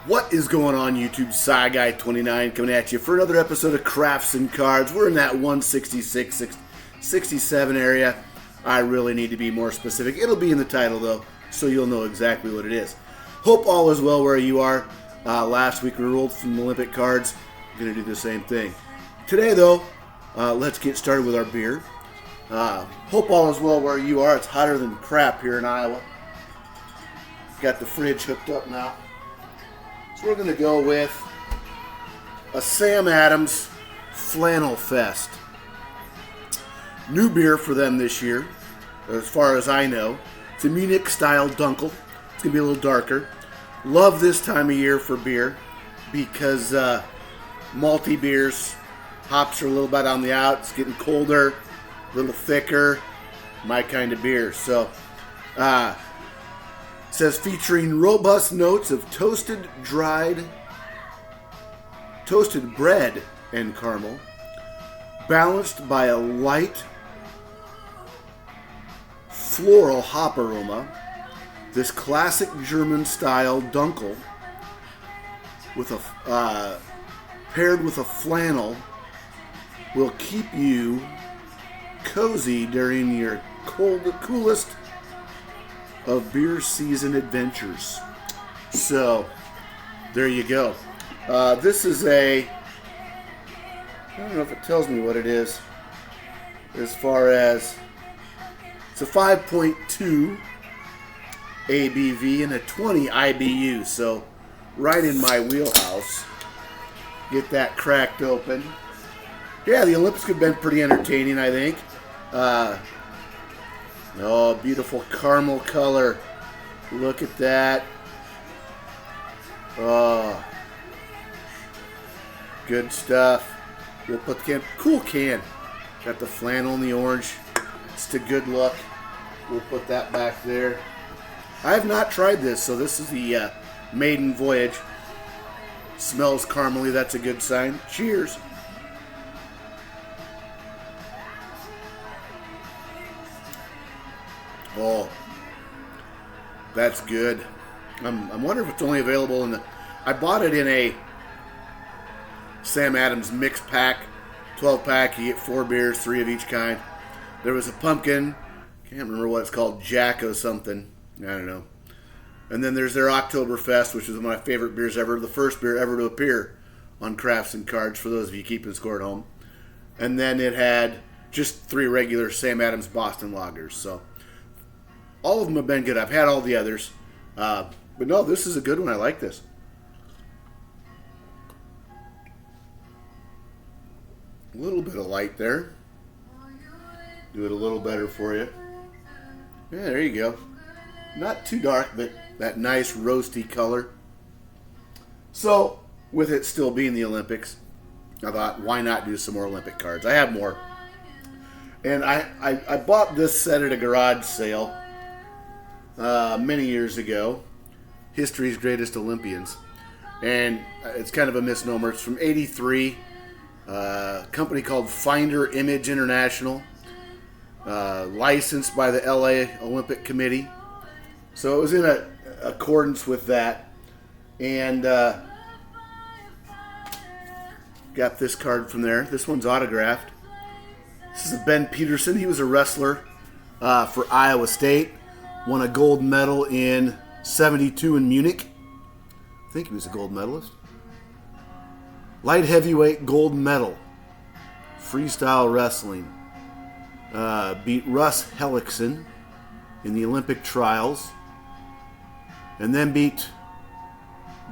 What is going on, YouTube? SciGuy29 coming at you for another episode of Crafts and Cards. We're in that 166, 67 area. I really need to be more specific. It'll be in the title, though, so you'll know exactly what it is. Hope all is well where you are. Last week we rolled from Olympic cards. Going to do the same thing. Today, though, let's get started with our beer. Hope all is well where you are. It's hotter than crap here in Iowa. Got the fridge hooked up now. So we're going to go with a Sam Adams Flannel Fest. New beer for them this year, as far as I know. It's a Munich-style Dunkel. It's going to be a little darker. Love this time of year for beer because malty beers, hops are a little bit on the out. It's getting colder, a little thicker. My kind of beer. So, says featuring robust notes of toasted bread and caramel, balanced by a light floral hop aroma. This classic German-style Dunkel, with a paired with a flannel, will keep you cozy during your coolest of beer season adventures. So, there you go. This is I don't know if it tells me what it is, as far as, it's a 5.2 ABV and a 20 IBU, so right in my wheelhouse. Get that cracked open. Yeah, the Olympics have been pretty entertaining, I think. Oh, beautiful caramel color. Look at that. Oh, good stuff. We'll put the can. Cool can. Got the flannel and the orange. It's a good look. We'll put that back there. I have not tried this, so this is the maiden voyage. Smells caramely. That's a good sign. Cheers. Oh, that's good. I'm wondering if it's only available in the... I bought it in a Sam Adams mix pack, 12-pack. You get 4 beers, 3 of each kind. There was a pumpkin. Can't remember what it's called. Jacko something. I don't know. And then there's their Oktoberfest, which is one of my favorite beers ever. The first beer ever to appear on Crafts and Cards, for those of you keeping score at home. And then it had just 3 regular Sam Adams Boston lagers. So all of them have been good. I've had all the others. But no, this is a good one. I like this. A little bit of light there. Do it a little better for you. Yeah, there you go. Not too dark, but that nice roasty color. So, with it still being the Olympics, I thought, why not do some more Olympic cards? I have more. And I bought this set at a garage sale many years ago. History's Greatest Olympians. And it's kind of a misnomer. It's from '83. A company called Finder Image International. Licensed by the LA Olympic Committee. So it was in accordance with that. And got this card from there. This one's autographed. This is Ben Peterson. He was a wrestler for Iowa State. Won a gold medal in '72 in Munich. I think he was a gold medalist. Light heavyweight gold medal. Freestyle wrestling. Beat Russ Hellickson in the Olympic trials. And then beat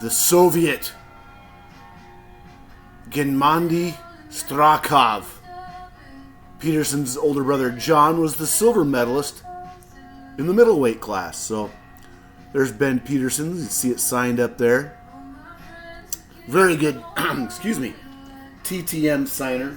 the Soviet Gennady Strakov. Peterson's older brother John was the silver medalist in the middleweight class. So there's Ben Peterson. You see it signed up there. Very good, excuse me, TTM signer.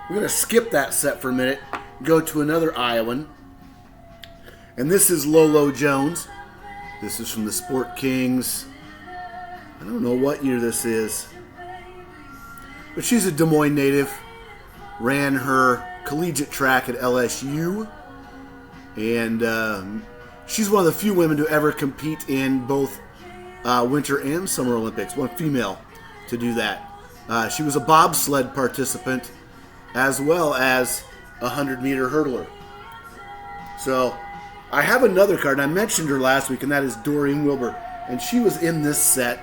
We're going to skip that set for a minute, go to another Iowan. And this is Lolo Jones. This is from the Sport Kings. I don't know what year this is. But she's a Des Moines native. Ran her collegiate track at LSU. And she's one of the few women to ever compete in both Winter and Summer Olympics. One female to do that. She was a bobsled participant as well as a 100-meter hurdler. So I have another card, and I mentioned her last week, and that is Doreen Wilbur. And she was in this set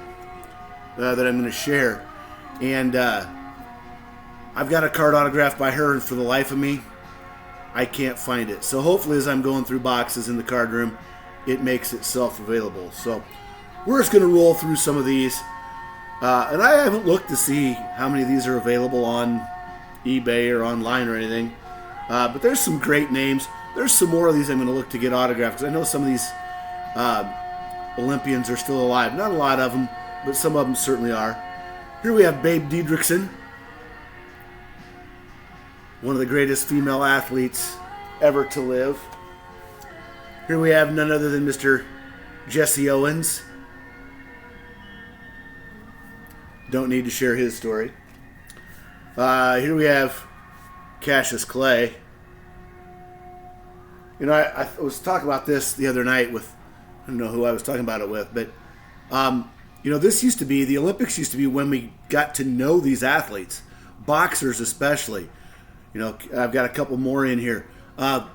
that I'm going to share. And I've got a card autographed by her, and for the life of me, I can't find it. So hopefully as I'm going through boxes in the card room, it makes itself available. So we're just going to roll through some of these. And I haven't looked to see how many of these are available on eBay or online or anything. But there's some great names. There's some more of these I'm going to look to get autographed, because I know some of these Olympians are still alive. Not a lot of them, but some of them certainly are. Here we have Babe Diedrichson, one of the greatest female athletes ever to live. Here we have none other than Mr. Jesse Owens. Don't need to share his story. Here we have Cassius Clay. You know, I was talking about this the other night with, I don't know who I was talking about it with, but, you know, this used to be, the Olympics used to be when we got to know these athletes, boxers especially. You know, I've got a couple more in here. But,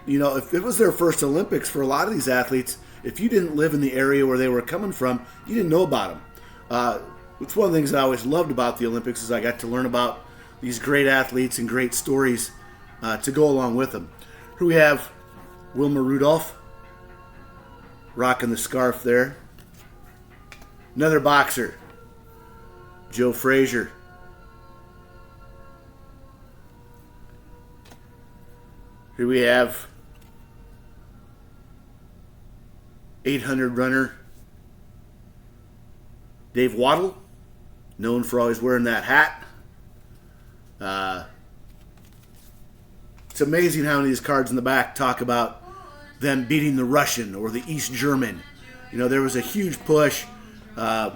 you know, if it was their first Olympics for a lot of these athletes, if you didn't live in the area where they were coming from, you didn't know about them. It's one of the things I always loved about the Olympics is I got to learn about these great athletes and great stories to go along with them. Here we have Wilma Rudolph, rocking the scarf there. Another boxer, Joe Frazier. Here we have 800 runner Dave Waddle, known for always wearing that hat. It's amazing how many of these cards in the back talk about them beating the Russian or the East German. You know, there was a huge push. Don't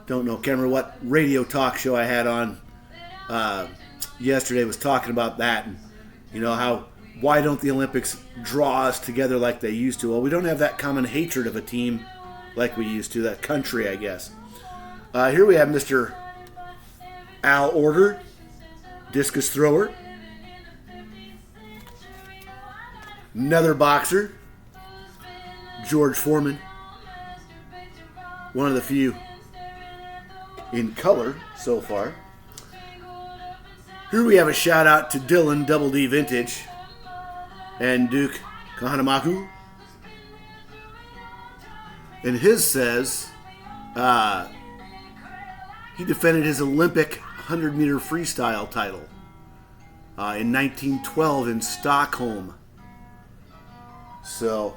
know, can't remember what radio talk show I had on yesterday was talking about that. And, you know, why don't the Olympics draw us together like they used to? Well, we don't have that common hatred of a team like we used to, that country, I guess. Here we have Mr. Al Order, discus thrower. Another boxer, George Foreman, one of the few in color so far. Here we have a shout out to Dylan Double D Vintage and Duke Kahanamaku. And his says he defended his Olympic 100-meter freestyle title in 1912 in Stockholm. So,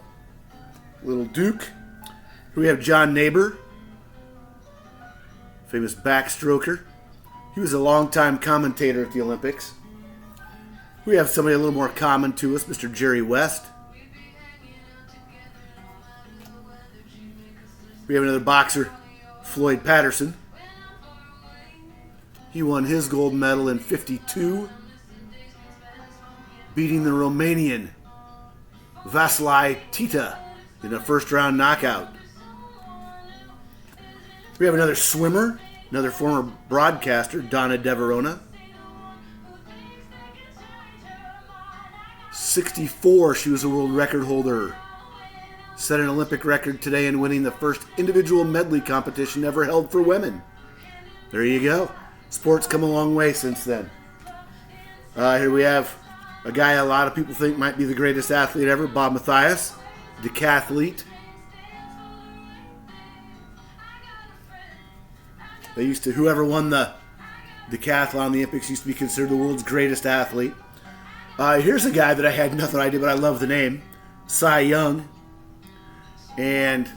little Duke. Here we have John Neighbor, famous backstroker. He was a longtime commentator at the Olympics. We have somebody a little more common to us, Mr. Jerry West. We have another boxer, Floyd Patterson. He won his gold medal in '52, beating the Romanian Vasile Tita in a first-round knockout. We have another swimmer, another former broadcaster, Donna DeVerona. 64, she was a world record holder. Set an Olympic record today in winning the first individual medley competition ever held for women. There you go. Sport's come a long way since then. Here we have a guy a lot of people think might be the greatest athlete ever, Bob Mathias, decathlete. Whoever won the decathlon, the Olympics, used to be considered the world's greatest athlete. Here's a guy that I had nothing idea, but I love the name, Cy Young. And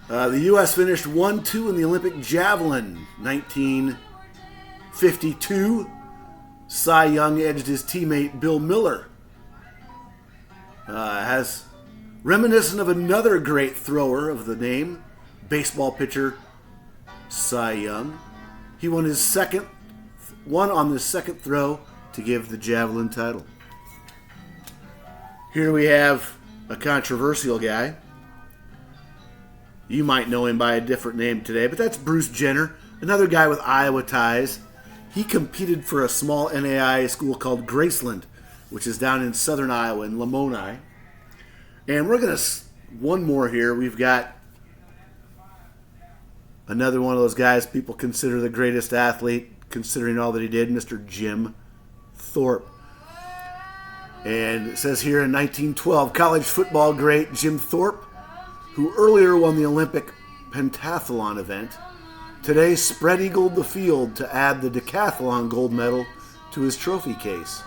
the U.S. finished 1-2 in the Olympic javelin, 1952. Cy Young edged his teammate Bill Miller. Has reminiscent of another great thrower of the name, baseball pitcher Cy Young. He won on his second throw to give the javelin title. Here we have a controversial guy. You might know him by a different name today, but that's Bruce Jenner, another guy with Iowa ties. He competed for a small NAIA school called Graceland, which is down in southern Iowa in Lamoni. And we're going to, one more here. We've got another one of those guys people consider the greatest athlete, considering all that he did, Mr. Jim Thorpe. And it says here in 1912, college football great Jim Thorpe, who earlier won the Olympic pentathlon event, today spread-eagled the field to add the decathlon gold medal to his trophy case.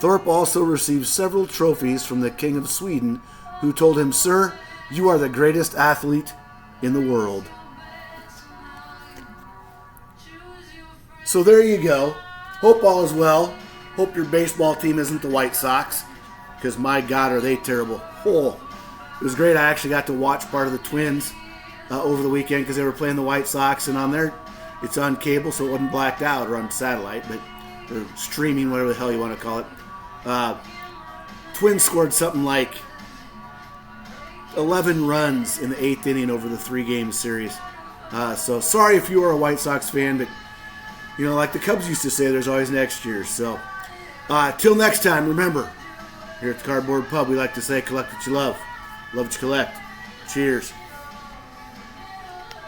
Thorpe also received several trophies from the King of Sweden, who told him, "Sir, you are the greatest athlete in the world." So there you go. Hope all is well. Hope your baseball team isn't the White Sox, because my God, are they terrible. Oh, it was great. I actually got to watch part of the Twins over the weekend because they were playing the White Sox, and on there, it's on cable, so it wasn't blacked out, or on satellite, but or streaming, whatever the hell you want to call it. Twins scored something like 11 runs in the 8th inning over the 3-game series. So sorry if you are a White Sox fan, but you know, like the Cubs used to say, there's always next year. So till next time, remember, here at the Cardboard Pub, we like to say, collect what you love what you collect. Cheers.